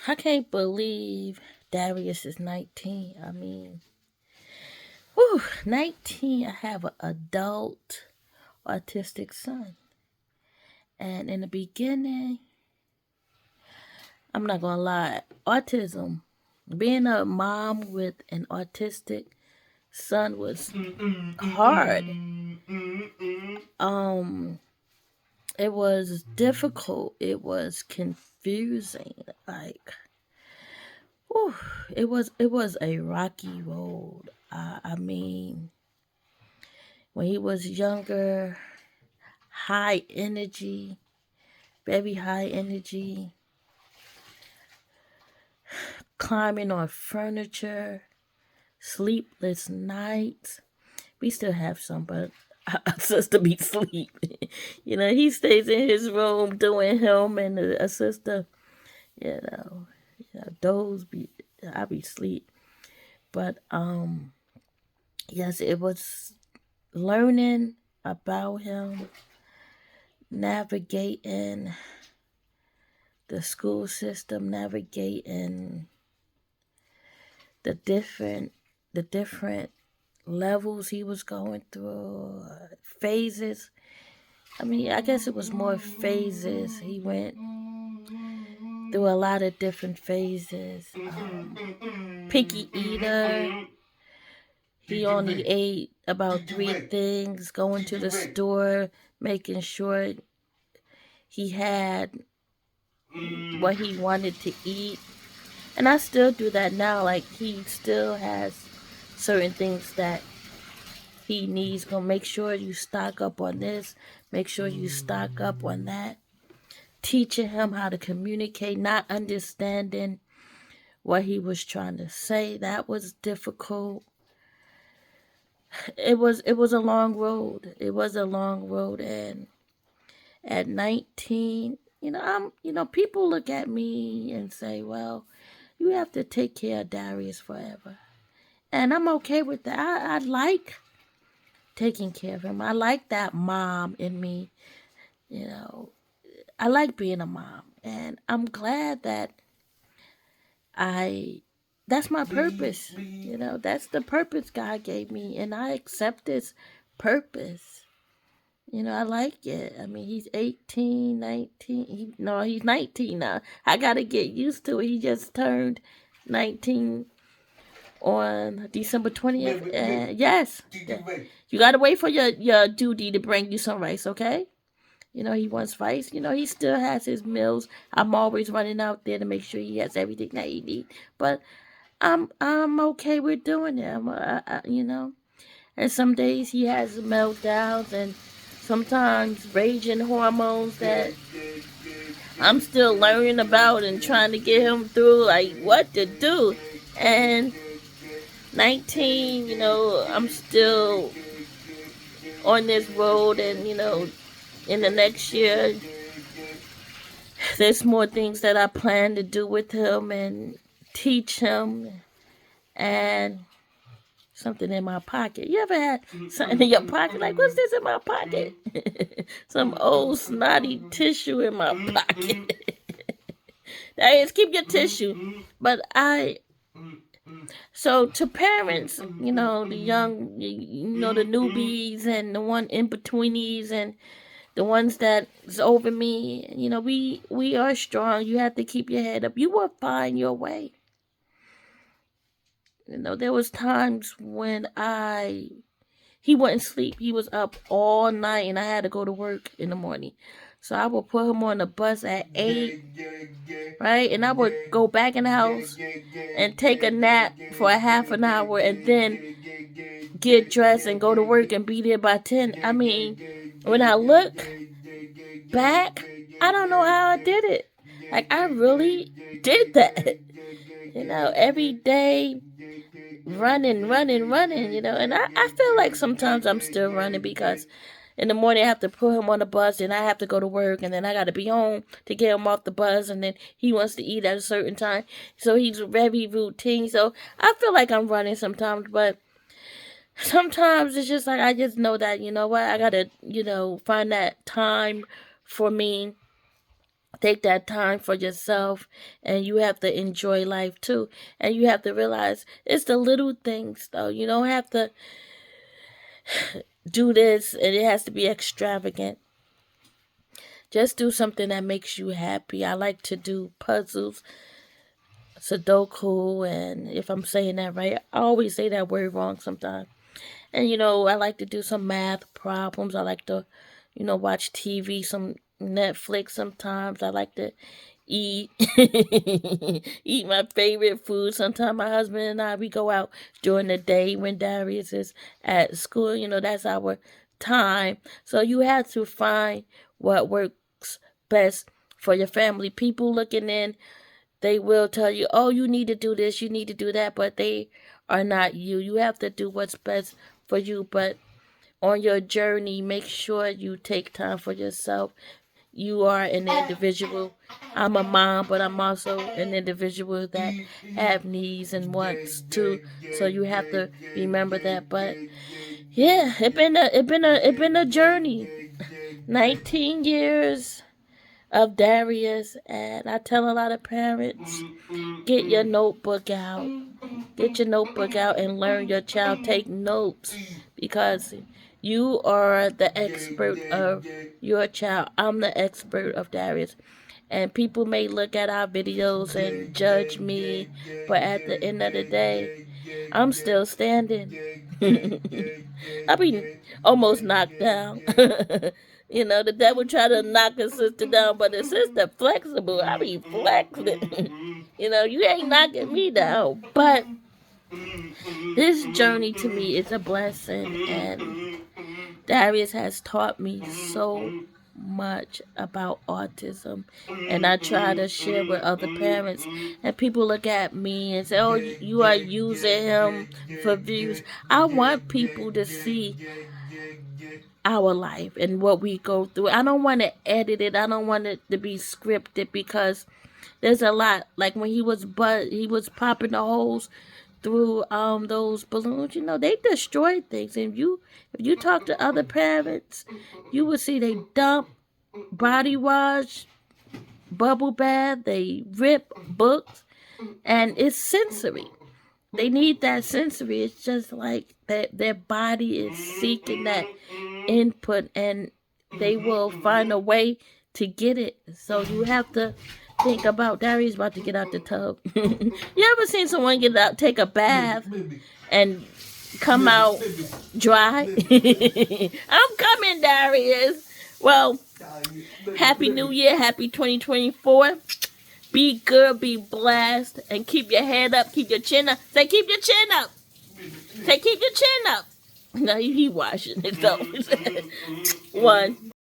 I can't believe Darius is 19. I mean, whew, 19. I have an adult autistic son. And in the beginning, I'm not gonna lie, autism, being a mom with an autistic son was hard. Um, it was difficult. It was confusing. Like, whew, it was a rocky road. I mean, when he was younger, high energy, very high energy, climbing on furniture, sleepless nights. We still have some, but our sister be sleep. He stays in his room doing him, and a sister, those be I be sleep. But yes, it was learning about him, navigating the school system, navigating the different levels he was going through, phases. I mean, I guess it was more phases. He went through a lot of different phases. Picky eater. He only ate about 3 things, going to the store, making sure he had what he wanted to eat. And I still do that now. Like, he still has certain things that he needs. Gonna make sure you stock up on this, make sure you stock up on that. Teaching him how to communicate, not understanding what he was trying to say. That was difficult. It was a long road. It was a long road, and at 19, people look at me and say, "Well, you have to take care of Darius forever," and I'm okay with that. I like taking care of him. I like that mom in me. You know, I like being a mom, and I'm glad that I that's my purpose. That's the purpose God gave me, and I accept this purpose. I like it. I mean, he's 18, 19. He's 19 now. I got to get used to it. He just turned 19 on December 20th. And yes, you got to wait for your duty to bring you some rice, okay? He wants rice. He still has his meals. I'm always running out there to make sure he has everything that he needs. But I'm okay with doing it. And some days he has meltdowns and sometimes raging hormones that I'm still learning about and trying to get him through, like what to do. And 19, I'm still on this road, and in the next year, there's more things that I plan to do with him and teach him. And something in my pocket. You ever had something in your pocket? Like, what's this in my pocket? Some old snotty tissue in my pocket. That is, keep your tissue. But so to parents, the young, the newbies and the one in betweenies and the ones that's over me, we are strong. You have to keep your head up. You will find your way. There was times when he wouldn't sleep. He was up all night, and I had to go to work in the morning. So I would put him on the bus at 8, right? And I would go back in the house and take a nap for a half an hour and then get dressed and go to work and be there by 10. I mean, when I look back, I don't know how I did it. Like, I really did that. Every day, running, and I feel like sometimes I'm still running because in the morning I have to put him on the bus and I have to go to work, and then I got to be home to get him off the bus, and then he wants to eat at a certain time, so he's very routine. So I feel like I'm running sometimes, but sometimes it's just like I just know that, what, I got to, find that time for me take that time for yourself, and you have to enjoy life too. And you have to realize it's the little things though. You don't have to do this and it has to be extravagant. Just do something that makes you happy. I like to do puzzles, Sudoku, and if I'm saying that right, I always say that word wrong sometimes. And I like to do some math problems. I like to, watch TV, some Netflix sometimes. I like to eat eat my favorite food. Sometimes my husband and I, we go out during the day when Darius is at school. That's our time. So you have to find what works best for your family. People looking in, they will tell you, oh, you need to do this, you need to do that, but they are not you. You have to do what's best for you. But on your journey, make sure you take time for yourself. You are an individual. I'm a mom, but I'm also an individual that have needs and wants too. So you have to remember that. But yeah, it been a journey. 19 years of Darius, and I tell a lot of parents, get your notebook out. Get your notebook out and learn your child. Take notes, because you are the expert of your child. I'm the expert of Darius. And people may look at our videos and judge me, but at the end of the day, I'm still standing. I've been almost knocked down. The devil tried to knock a sister down, but the sister flexible. I be flexing. You ain't knocking me down. But this journey to me is a blessing, and Darius has taught me so much about autism, and I try to share with other parents. And people look at me and say, oh, you are using him for views. I want people to see our life and what we go through. I don't want to edit it. I don't want it to be scripted, because there's a lot. Like when he was popping the holes through those balloons. They destroy things. And if you talk to other parents, you will see they dump body wash, bubble bath, they rip books, and it's sensory. They need that sensory. It's just like that their body is seeking that input, and they will find a way to get it. So you have to think about Darius about to get out the tub. You ever seen someone take a bath and come out dry? I'm coming, Darius. Well, Happy New Year, happy 2024. Be good, be blessed, and keep your head up, keep your chin up. Say, keep your chin up. Say, keep your chin up. Now he washing it though. One.